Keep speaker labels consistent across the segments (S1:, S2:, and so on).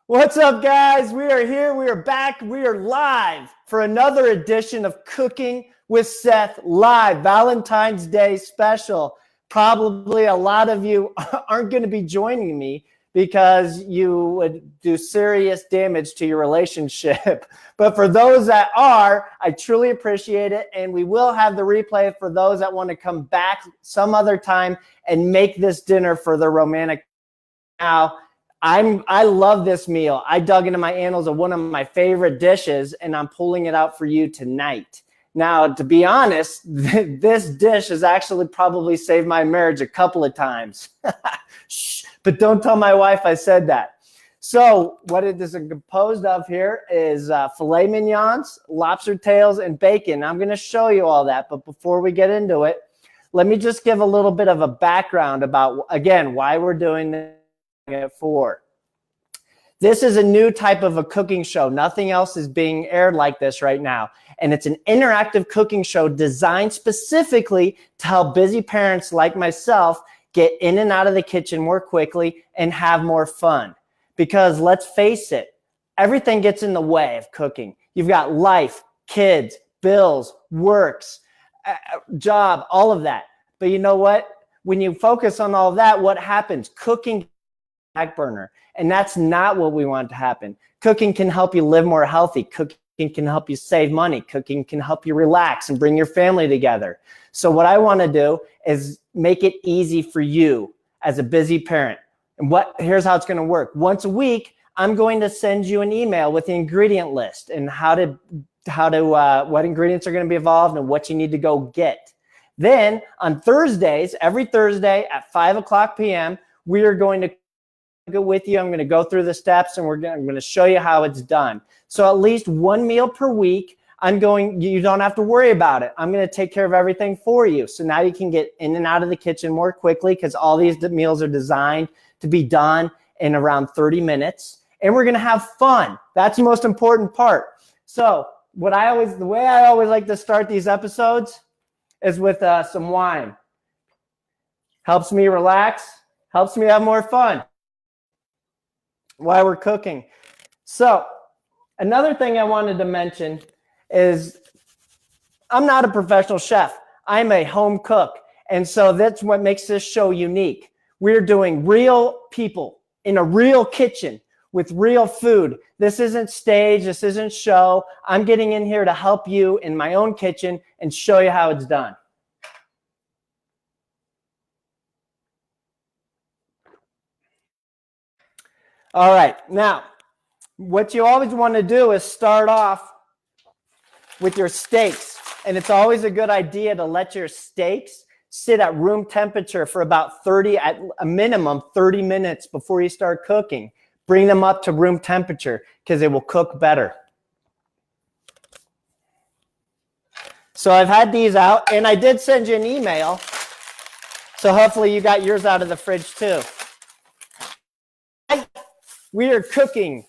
S1: What's up, guys? We are here. We are back. We are live for another edition of Cooking with Seth Live, Valentine's Day special. Probably a lot of you aren't going to be joining me because you would do serious damage to your relationship. But for those that are, I truly appreciate it. And we will have the replay for those that want to come back some other time and make this dinner for the romantic. Now, I love this meal. I dug into my annals of one of my favorite dishes, and I'm pulling it out for you tonight. Now, to be honest, this dish has actually probably saved my marriage a couple of times. Shh, but don't tell my wife I said that. So what it is composed of here is filet mignons, lobster tails, and bacon. I'm going to show you all that, but before we get into it, let me just give a little bit of a background about, again, why we're doing this. For this is a new type of a cooking show. Nothing else is being aired like this right now. And it's an interactive cooking show designed specifically to help busy parents like myself get in and out of the kitchen more quickly and have more fun. Because let's face it, everything gets in the way of cooking. You've got life, kids, bills, works, job, all of that. But you know what? When you focus on all of that, what happens? Cooking back burner. And that's not what we want to happen. Cooking can help you live more healthy. Cooking can help you save money. Cooking can help you relax and bring your family together. So what I want to do is make it easy for you as a busy parent. And here's how it's going to work. Once a week, I'm going to send you an email with the ingredient list and what ingredients are going to be involved and what you need to go get. Then on Thursdays, every Thursday at 5 p.m., we are going to go with you. I'm going to go through the steps and I'm going to show you how it's done. So at least one meal per week, you don't have to worry about it. I'm going to take care of everything for you. So now you can get in and out of the kitchen more quickly because all these meals are designed to be done in around 30 minutes. And we're going to have fun. That's the most important part. So the way I always like to start these episodes is with some wine. Helps me relax, helps me have more fun while we're cooking. So another thing I wanted to mention is I'm not a professional chef. I'm a home cook. And so that's what makes this show unique. We're doing real people in a real kitchen with real food. This isn't stage. This isn't show. I'm getting in here to help you in my own kitchen and show you how it's done. All right, now, what you always want to do is start off with your steaks. And it's always a good idea to let your steaks sit at room temperature for about at a minimum 30 minutes before you start cooking. Bring them up to room temperature because it will cook better. So I've had these out, and I did send you an email. So hopefully you got yours out of the fridge too. We are cooking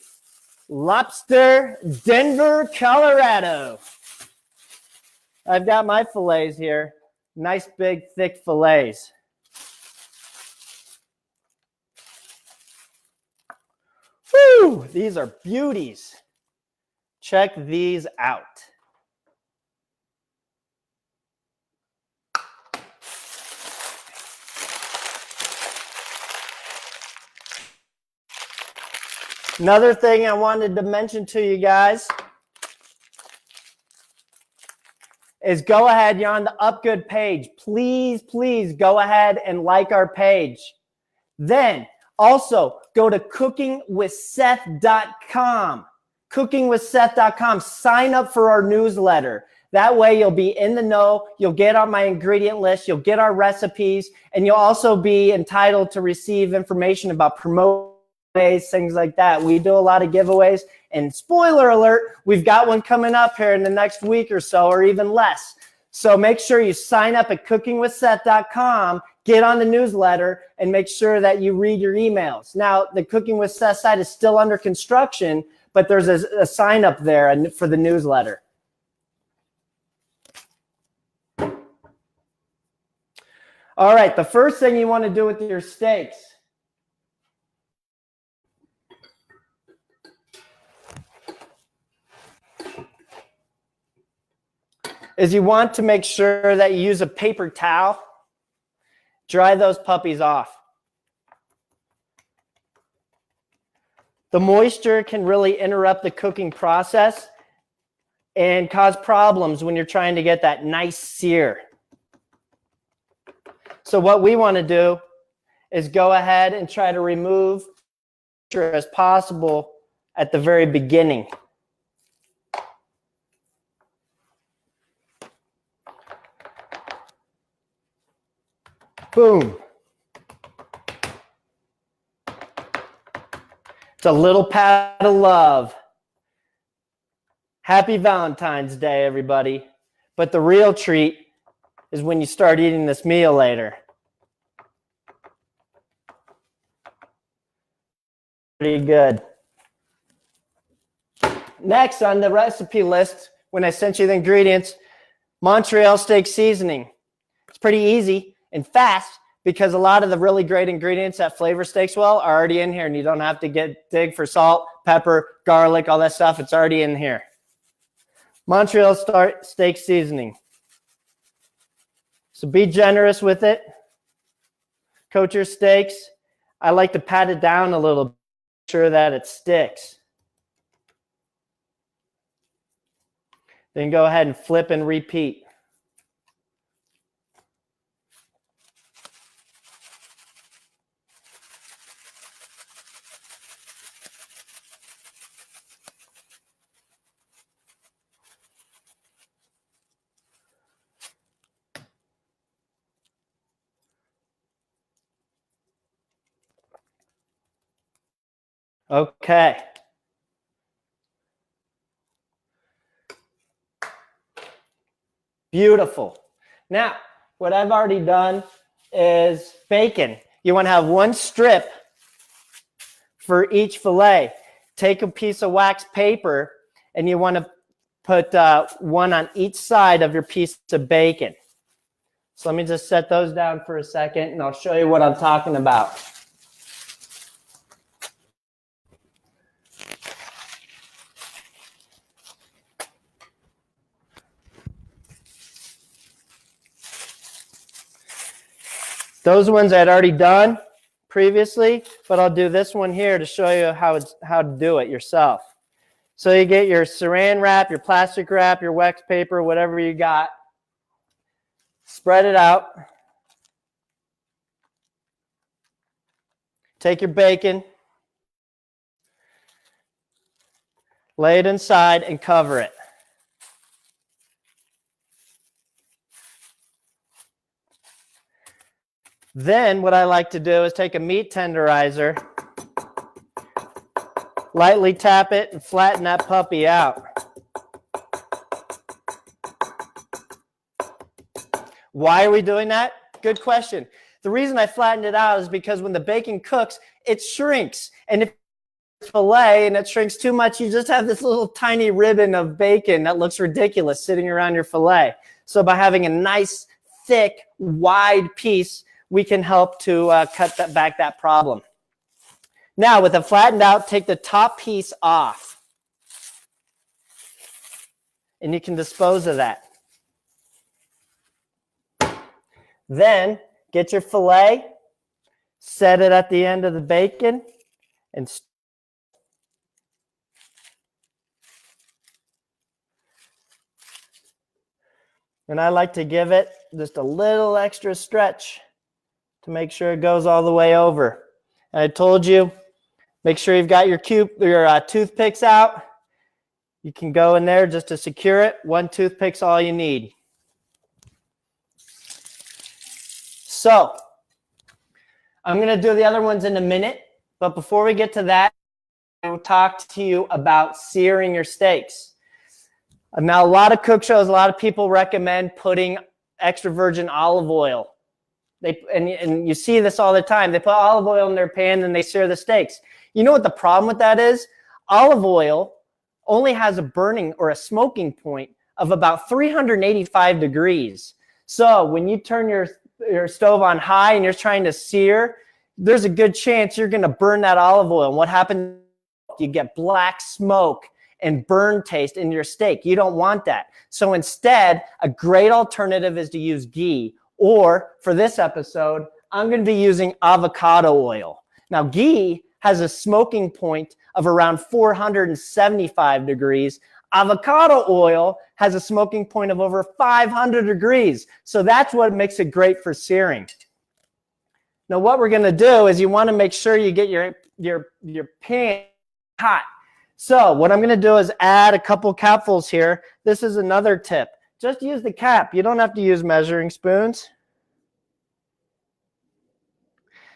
S1: lobster, Denver, Colorado. I've got my fillets here. Nice, big, thick fillets. Woo! These are beauties. Check these out. Another thing I wanted to mention to you guys is go ahead. You're on the UpGood page. Please, please go ahead and like our page. Then also go to cookingwithseth.com. Cookingwithseth.com. Sign up for our newsletter. That way you'll be in the know. You'll get on my ingredient list. You'll get our recipes. And you'll also be entitled to receive information about promotions, things like that. We do a lot of giveaways, and spoiler alert, we've got one coming up here in the next week or so, or even less. So make sure you sign up at cookingwithseth.com, get on the newsletter, and make sure that you read your emails. Now, the Cooking with Seth site is still under construction, but there's a sign up there for the newsletter. All right, the first thing you want to do with your steaks is you want to make sure that you use a paper towel. Dry those puppies off. The moisture can really interrupt the cooking process and cause problems when you're trying to get that nice sear. So what we want to do is go ahead and try to remove moisture as possible at the very beginning. Boom. It's a little pat of love. Happy Valentine's Day, everybody. But the real treat is when you start eating this meal later. Pretty good. Next on the recipe list, when I sent you the ingredients, Montreal steak seasoning. It's pretty easy and fast because a lot of the really great ingredients that flavor steaks well are already in here, and you don't have to dig for salt, pepper, garlic, all that stuff. It's already in here. Montreal steak seasoning. So be generous with it. Coat your steaks. I like to pat it down a little bit, make sure that it sticks. Then go ahead and flip and repeat. Okay. Beautiful. Now, what I've already done is bacon. You want to have one strip for each fillet. Take a piece of wax paper and you want to put one on each side of your piece of bacon. So let me just set those down for a second and I'll show you what I'm talking about. Those ones I'd already done previously, but I'll do this one here to show you how to do it yourself. So you get your saran wrap, your plastic wrap, your wax paper, whatever you got. Spread it out. Take your bacon. Lay it inside and cover it. Then what I like to do is take a meat tenderizer, lightly tap it, and flatten that puppy out. Why are we doing that? Good question. The reason I flattened it out is because when the bacon cooks, it shrinks. And if it's fillet and it shrinks too much, you just have this little tiny ribbon of bacon that looks ridiculous sitting around your fillet. So by having a nice, thick, wide piece, we can help to cut back that problem. Now, with it flattened out, take the top piece off. And you can dispose of that. Then, get your fillet, set it at the end of the bacon, and I like to give it just a little extra stretch to make sure it goes all the way over. And I told you, make sure you've got your toothpicks out. You can go in there just to secure it. One toothpick's all you need. So, I'm going to do the other ones in a minute. But before we get to that, I will talk to you about searing your steaks. Now, a lot of cook shows, a lot of people recommend putting extra virgin olive oil. And you see this all the time. They put olive oil in their pan and they sear the steaks. You know what the problem with that is? Olive oil only has a burning or a smoking point of about 385 degrees. So when you turn your stove on high and you're trying to sear, there's a good chance you're going to burn that olive oil. And what happens? You get black smoke and burn taste in your steak. You don't want that. So instead, a great alternative is to use ghee, or for this episode, I'm going to be using avocado oil. Now, ghee has a smoking point of around 475 degrees. Avocado oil has a smoking point of over 500 degrees. So that's what makes it great for searing. Now, what we're going to do is you want to make sure you get your pan hot. So what I'm going to do is add a couple capfuls here. This is another tip. Just use the cap. You don't have to use measuring spoons.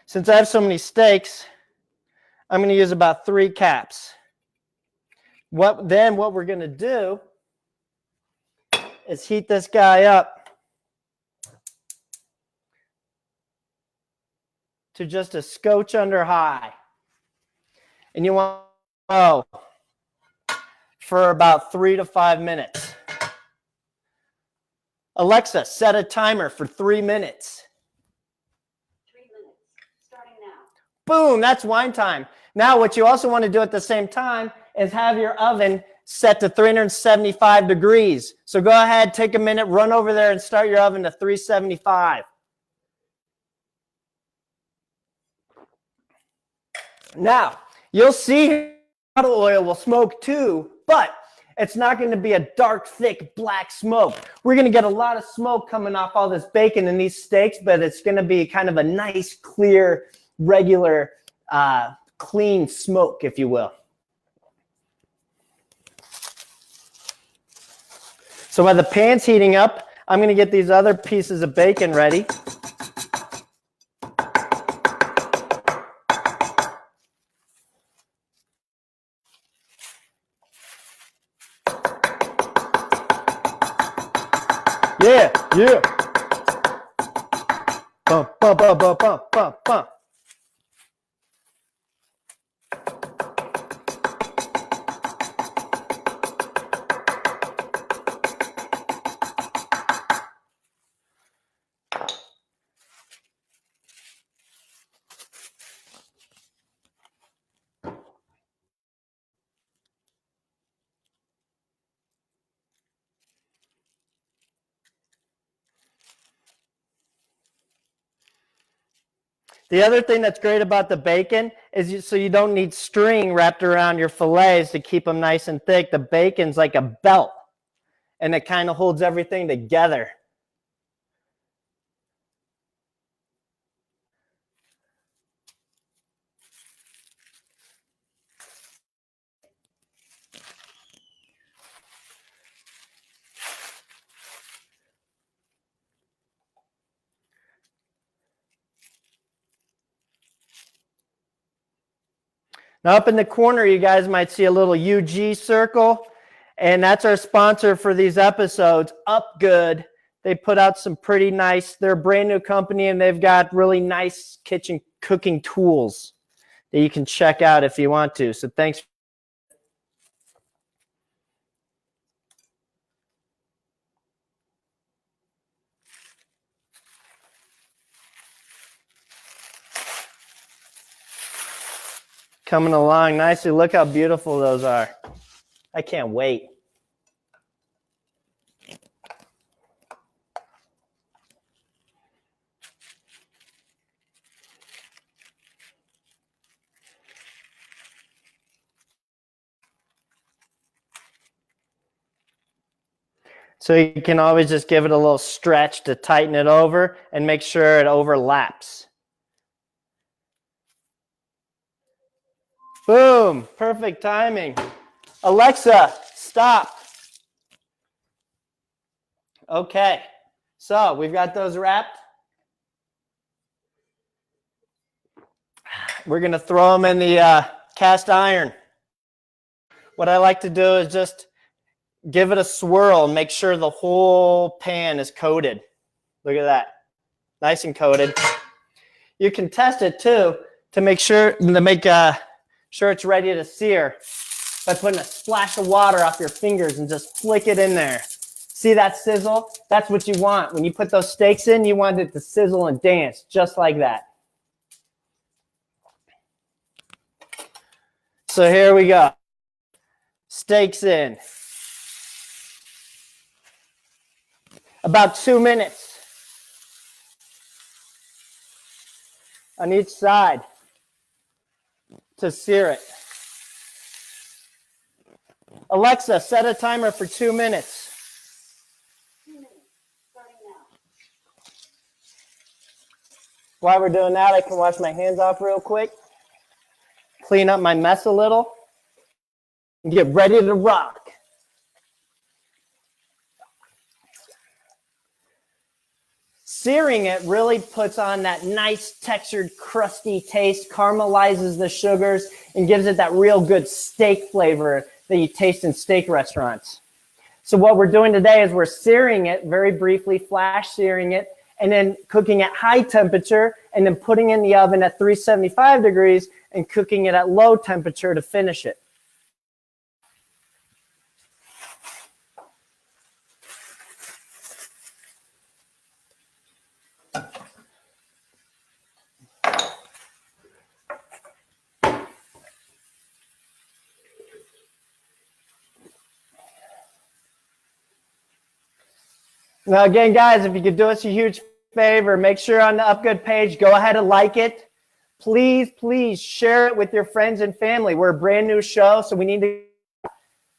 S1: Since I have so many steaks, I'm going to use about 3 caps. What we're going to do is heat this guy up to just a scotch under high. And you want to for about 3 to 5 minutes. Alexa, set a timer for 3 minutes.
S2: 3 minutes, starting now.
S1: Boom, that's wine time. Now what you also want to do at the same time is have your oven set to 375 degrees. So go ahead, take a minute, run over there and start your oven to 375. Now, you'll see avocado oil will smoke too, but it's not going to be a dark, thick, black smoke. We're going to get a lot of smoke coming off all this bacon and these steaks, but it's going to be kind of a nice, clear, regular, clean smoke, if you will. So while the pan's heating up, I'm going to get these other pieces of bacon ready. Yeah, yeah. Bump, bump, bump, bump, bump, bump, bump. The other thing that's great about the bacon is so you don't need string wrapped around your fillets to keep them nice and thick. The bacon's like a belt, and it kind of holds everything together. Now up in the corner, you guys might see a little UG circle, and that's our sponsor for these episodes, UpGood. They put out some pretty nice, they're a brand new company, and they've got really nice kitchen cooking tools that you can check out if you want to. So thanks. Coming along nicely. Look how beautiful those are. I can't wait. So you can always just give it a little stretch to tighten it over and make sure it overlaps. Boom, perfect timing. Alexa, stop. Okay, so we've got those wrapped. We're gonna throw them in the cast iron. What I like to do is just give it a swirl and make sure the whole pan is coated. Look at that, nice and coated. You can test it too to make sure sure it's ready to sear by putting a splash of water off your fingers and just flick it in there. See that sizzle? That's what you want. When you put those steaks in, you want it to sizzle and dance just like that. So here we go. Steaks in. About 2 minutes on each side to sear it. Alexa, set a timer for 2 minutes.
S2: 2 minutes, starting now.
S1: While we're doing that, I can wash my hands off real quick, clean up my mess a little, and get ready to rock. Searing it really puts on that nice textured, crusty taste, caramelizes the sugars, and gives it that real good steak flavor that you taste in steak restaurants. So what we're doing today is we're searing it very briefly, flash searing it, and then cooking at high temperature, and then putting in the oven at 375 degrees and cooking it at low temperature to finish it. Now, again, guys, if you could do us a huge favor, make sure on the UpGood page, go ahead and like it. Please, please share it with your friends and family. We're a brand new show, so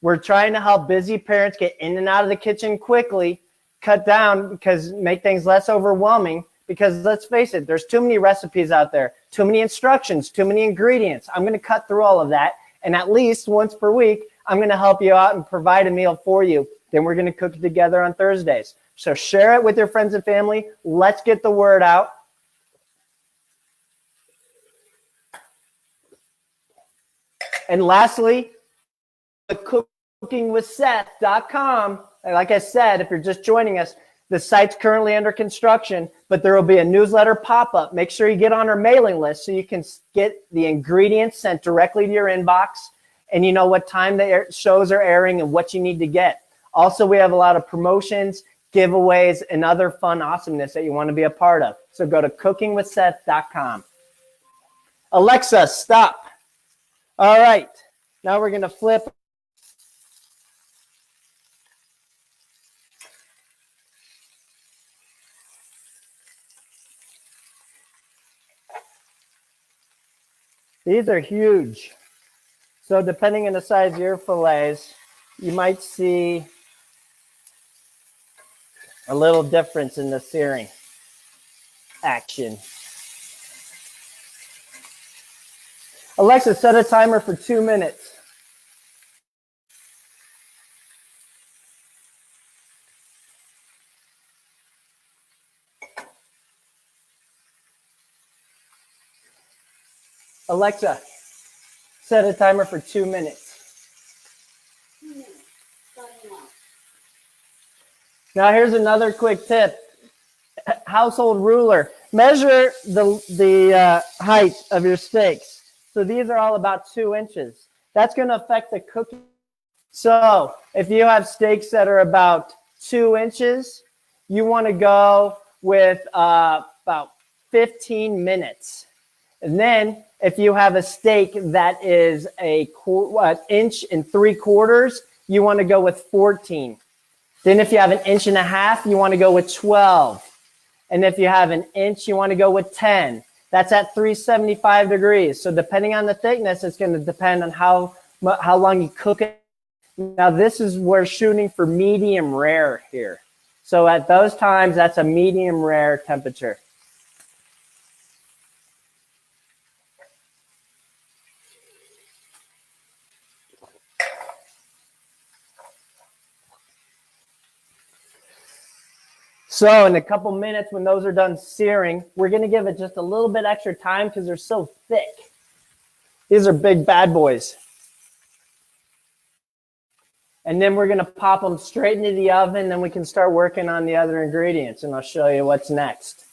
S1: we're trying to help busy parents get in and out of the kitchen quickly, cut down, because make things less overwhelming. Because let's face it, there's too many recipes out there, too many instructions, too many ingredients. I'm going to cut through all of that, and at least once per week, I'm going to help you out and provide a meal for you. Then we're going to cook it together on Thursdays. So share it with your friends and family. Let's get the word out. And lastly, cookingwithseth.com. Like I said, if you're just joining us, the site's currently under construction, but there will be a newsletter pop-up. Make sure you get on our mailing list so you can get the ingredients sent directly to your inbox, and you know what time the shows are airing and what you need to get. Also, we have a lot of promotions, giveaways, and other fun awesomeness that you want to be a part of. So go to cookingwithseth.com. Alexa, stop. All right. Now we're going to flip. These are huge. So depending on the size of your fillets, you might see a little difference in the searing action. Alexa, set a timer for 2 minutes. Alexa, set a timer for 2 minutes.
S2: 2 minutes, starting now.
S1: Now here's another quick tip. Household ruler. Measure the height of your steaks. So these are all about 2 inches. That's going to affect the cooking. So if you have steaks that are about 2 inches, you want to go with about 15 minutes. And then if you have a steak that is an inch and 3/4, you want to go with 14. Then if you have 1.5 inches, you want to go with 12. And if you have 1 inch, you want to go with 10. That's at 375 degrees. So depending on the thickness, it's going to depend on how long you cook it. Now this is we're shooting for medium rare here. So at those times, that's a medium rare temperature. So in a couple minutes, when those are done searing, we're going to give it just a little bit extra time because they're so thick. These are big bad boys. And then we're going to pop them straight into the oven. Then we can start working on the other ingredients, and I'll show you what's next.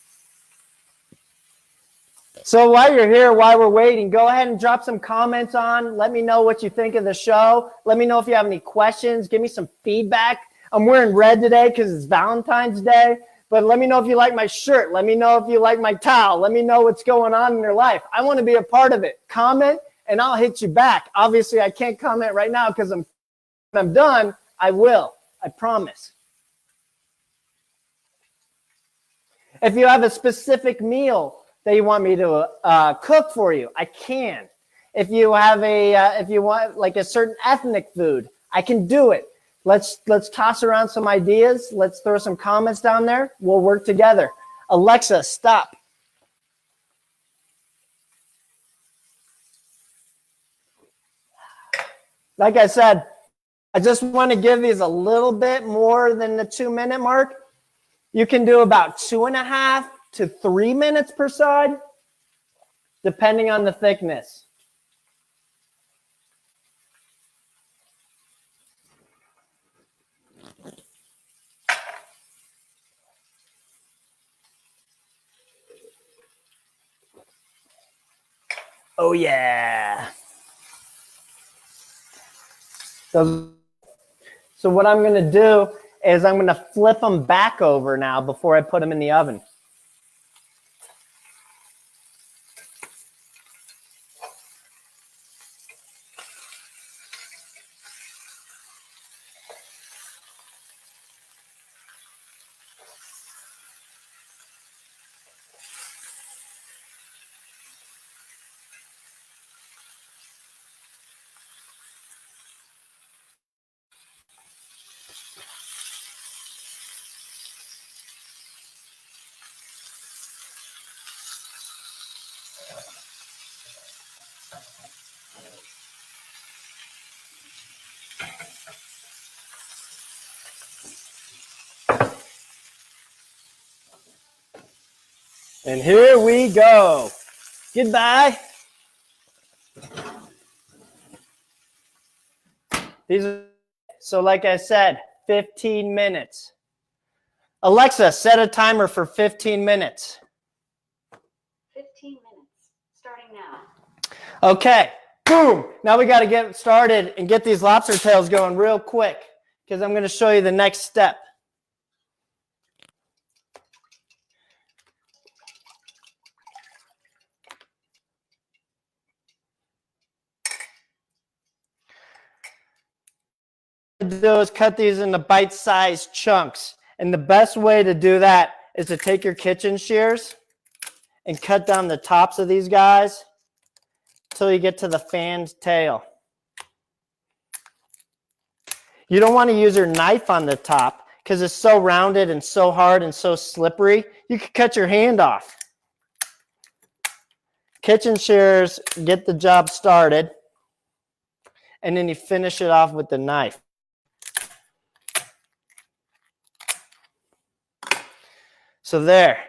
S1: So while you're here, while we're waiting, go ahead and drop some comments on. Let me know what you think of the show. Let me know if you have any questions. Give me some feedback. I'm wearing red today because it's Valentine's Day, but let me know if you like my shirt. Let me know if you like my towel. Let me know what's going on in your life. I want to be a part of it. Comment, and I'll hit you back. Obviously, I can't comment right now because I'm I'm done, I will. I promise. If you have a specific meal that you want me to cook for you, I can. If you have if you want like a certain ethnic food, I can do it. Let's toss around some ideas. Let's throw some comments down there. We'll work together. Alexa, stop. Like I said, I just want to give these a little bit more than the 2-minute mark. You can do about 2.5 to 3 minutes per side, depending on the thickness. Oh yeah. So what I'm going to do is I'm going to flip them back over now before I put them in the oven. And here we go. Goodbye. So like I said, 15 minutes. Alexa, set a timer for 15 minutes.
S2: 15 minutes, starting now.
S1: Okay, boom. Now we got to get started and get these lobster tails going real quick because I'm going to show you the next step. Do is cut these into bite-sized chunks. And the best way to do that is to take your kitchen shears and cut down the tops of these guys until you get to the fanned tail. You don't want to use your knife on the top because it's so rounded and so hard and so slippery. You could cut your hand off. Kitchen shears get the job started, and then you finish it off with the knife. So there.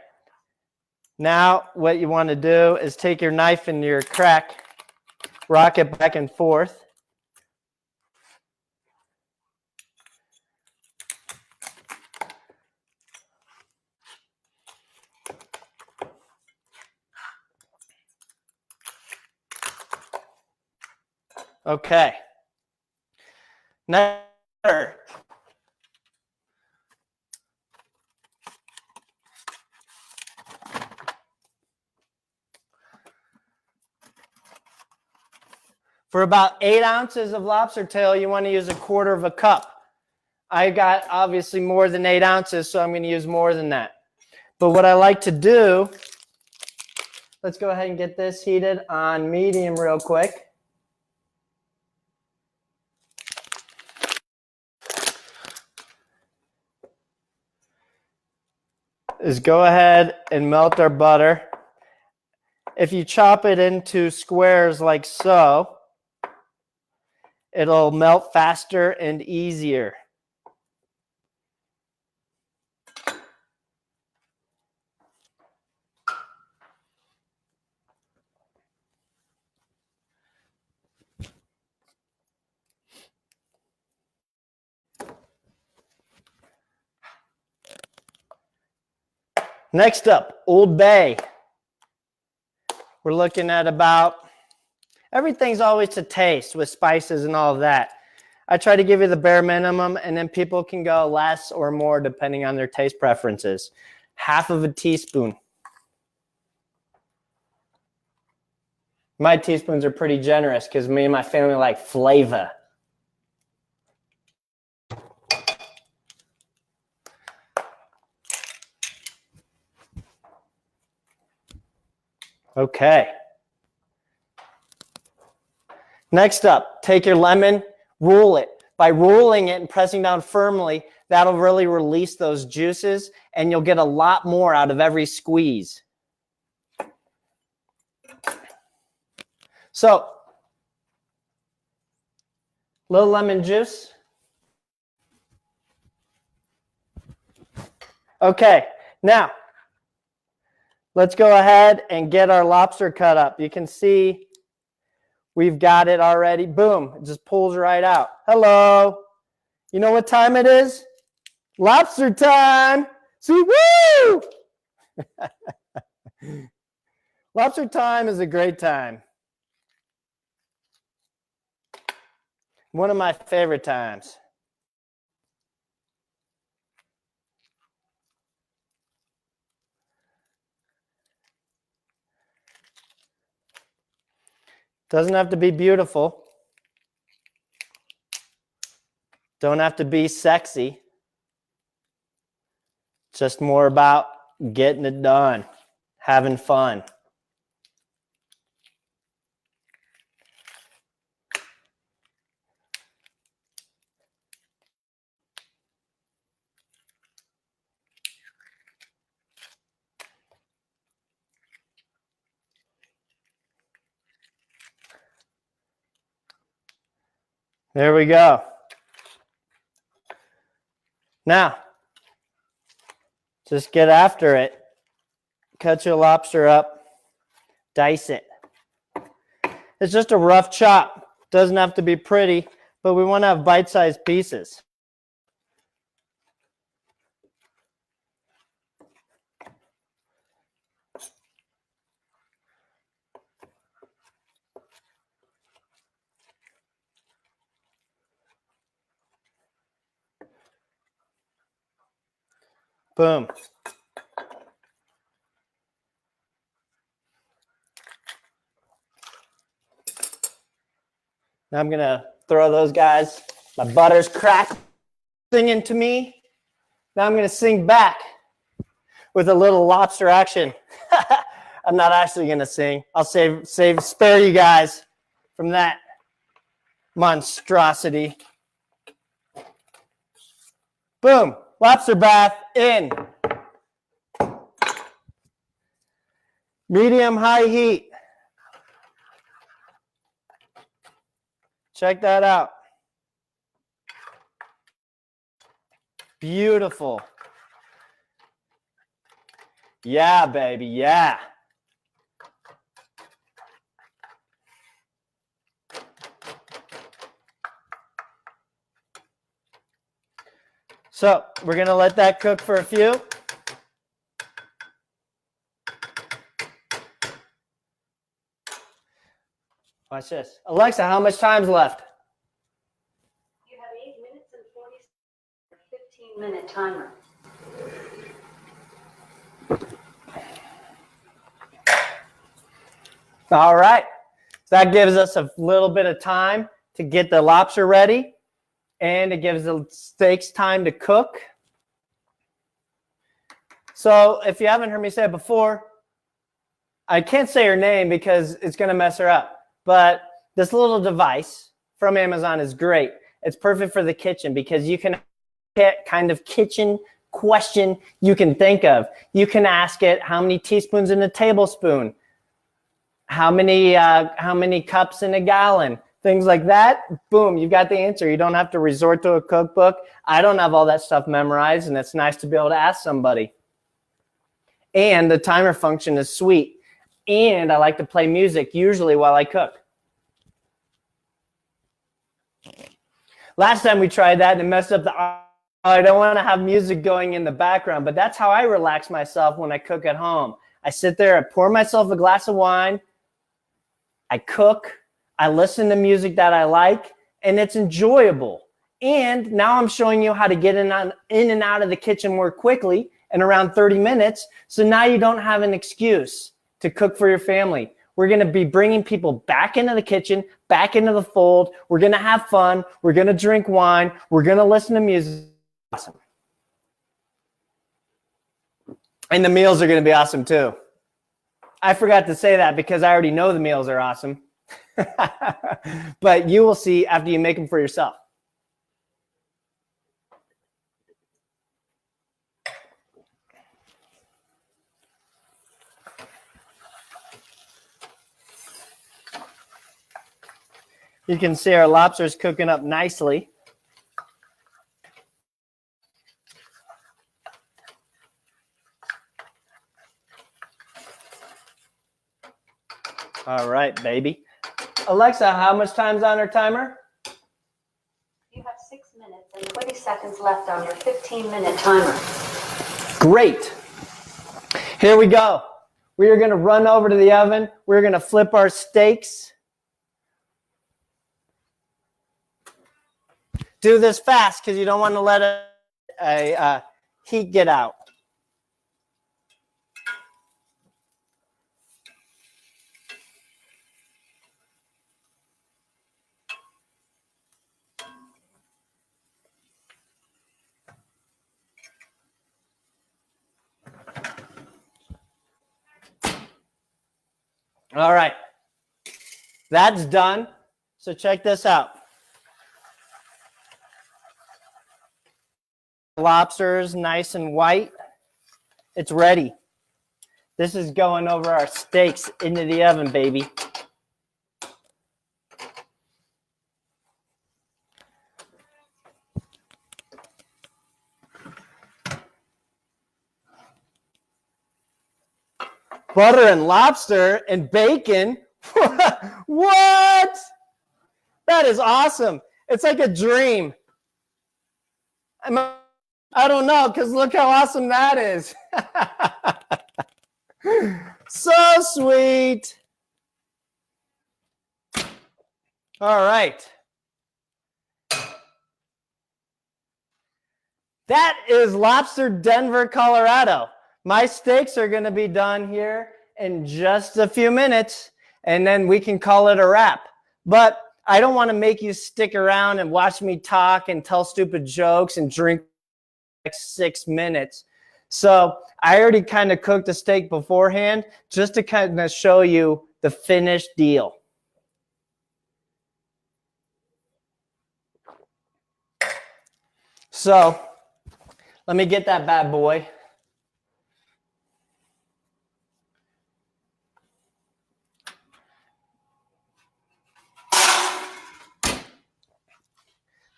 S1: Now what you want to do is take your knife and your crack, rock it back and forth. Okay. Now, for about 8 ounces of lobster tail, you want to use 1/4 cup. I got obviously more than 8 ounces, so I'm going to use more than that. But what I like to do, let's go ahead and get this heated on medium real quick. Is go ahead and melt our butter. If you chop it into squares like so, it'll melt faster and easier. Next up, Old Bay. We're looking at about, everything's always to taste with spices and all of that. I try to give you the bare minimum, and then people can go less or more depending on their taste preferences. 1/2 teaspoon. My teaspoons are pretty generous because me and my family like flavor. Okay. Next up, take your lemon, roll it. By rolling it and pressing down firmly, that'll really release those juices, and you'll get a lot more out of every squeeze. So, little lemon juice. Okay, now let's go ahead and get our lobster cut up. You can see we've got it already. Boom, it just pulls right out. Hello. You know what time it is? Lobster time. See, woo! Lobster time is a great time. One of my favorite times. Doesn't have to be beautiful. Don't have to be sexy. Just more about getting it done, having fun. There we go. Now, just get after it. Cut your lobster up, dice it. It's just a rough chop. Doesn't have to be pretty, but we want to have bite-sized pieces. Boom. Now I'm going to throw those guys. My butter's crackling into me. Now I'm going to sing back with a little lobster action. I'm not actually going to sing. I'll spare you guys from that monstrosity. Boom. Lobster bath in. Medium high heat. Check that out. Beautiful. Yeah, baby, yeah. So we're going to let that cook for a few. Watch this. Alexa, how much time's left?
S2: You have 8 minutes and 15-minute timer.
S1: All right. So that gives us a little bit of time to get the lobster ready, and it gives the steaks time to cook. So if you haven't heard me say it before, I can't say her name because it's going to mess her up. But this little device from Amazon is great. It's perfect for the kitchen because you can get kind of kitchen question you can think of. You can ask it how many teaspoons in a tablespoon, how many cups in a gallon, things like that. Boom, you've got the answer. You don't have to resort to a cookbook. I don't have all that stuff memorized, and it's nice to be able to ask somebody. And the timer function is sweet. And I like to play music usually while I cook. Last time we tried that and it messed up I don't want to have music going in the background, but that's how I relax myself when I cook at home. I sit there, I pour myself a glass of wine, I cook, I listen to music that I like, and it's enjoyable. And now I'm showing you how to get in and out of the kitchen more quickly in around 30 minutes. So now you don't have an excuse to cook for your family. We're going to be bringing people back into the kitchen, back into the fold. We're going to have fun. We're going to drink wine. We're going to listen to music. Awesome. And the meals are going to be awesome too. I forgot to say that because I already know the meals are awesome. But you will see after you make them for yourself. You can see our lobster is cooking up nicely. All right, baby. Alexa, how much time's on our timer?
S2: You have 6 minutes and 20 seconds left on your 15-minute timer.
S1: Great. Here we go. We are going to run over to the oven. We're going to flip our steaks. Do this fast because you don't want to let heat get out. All right. That's done. So check this out. Lobster's nice and white. It's ready. This is going over our steaks into the oven, baby. Butter and lobster and bacon. What? That is awesome. It's like a dream. I don't know, because look how awesome that is. So sweet. All right. That is Lobster Denver, Colorado. My steaks are going to be done here in just a few minutes, and then we can call it a wrap. But I don't want to make you stick around and watch me talk and tell stupid jokes and drink 6 minutes. So I already kind of cooked the steak beforehand just to kind of show you the finished deal. So let me get that bad boy.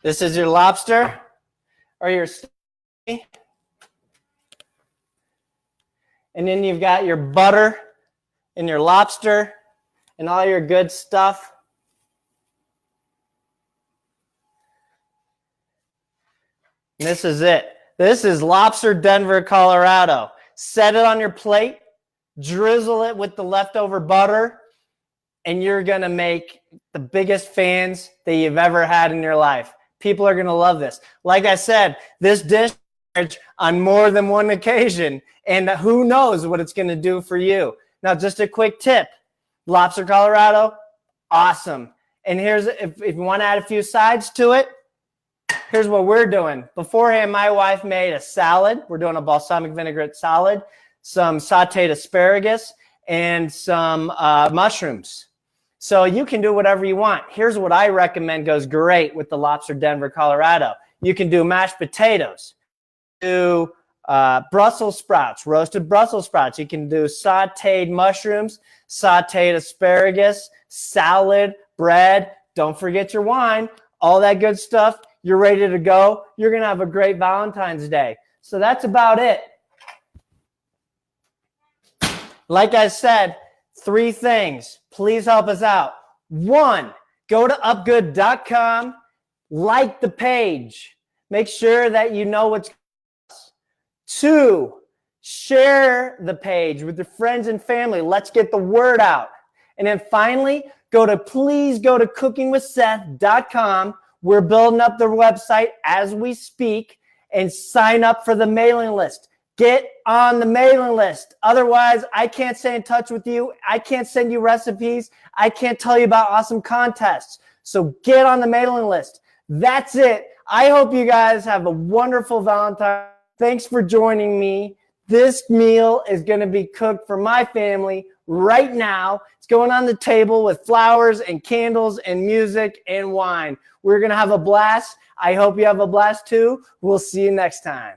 S1: This is your lobster or your steak. And then you've got your butter and your lobster and all your good stuff. And this is it. This is Lobster Denver, Colorado. Set it on your plate, drizzle it with the leftover butter, and you're going to make the biggest fans that you've ever had in your life. People are going to love this. Like I said, this dish on more than one occasion, and who knows what it's going to do for you. Now, just a quick tip. Lobster, Colorado, awesome. And here's, if you want to add a few sides to it, here's what we're doing. Beforehand, my wife made a salad. We're doing a balsamic vinaigrette salad, some sauteed asparagus, and some mushrooms. So you can do whatever you want. Here's what I recommend goes great with the Lobster Denver, Colorado. You can do mashed potatoes, do Brussels sprouts, roasted Brussels sprouts. You can do sauteed mushrooms, sauteed asparagus, salad, bread. Don't forget your wine, all that good stuff. You're ready to go. You're going to have a great Valentine's Day. So that's about it. Like I said, 3 things. Please help us out. 1, go to UpGood.com, like the page. Make sure that you know what's. 2, share the page with your friends and family. Let's get the word out. And then finally, please go to cookingwithseth.com. We're building up the website as we speak, and sign up for the mailing list. Get on the mailing list. Otherwise, I can't stay in touch with you. I can't send you recipes. I can't tell you about awesome contests. So get on the mailing list. That's it. I hope you guys have a wonderful Valentine. Thanks for joining me. This meal is going to be cooked for my family right now. It's going on the table with flowers and candles and music and wine. We're going to have a blast. I hope you have a blast too. We'll see you next time.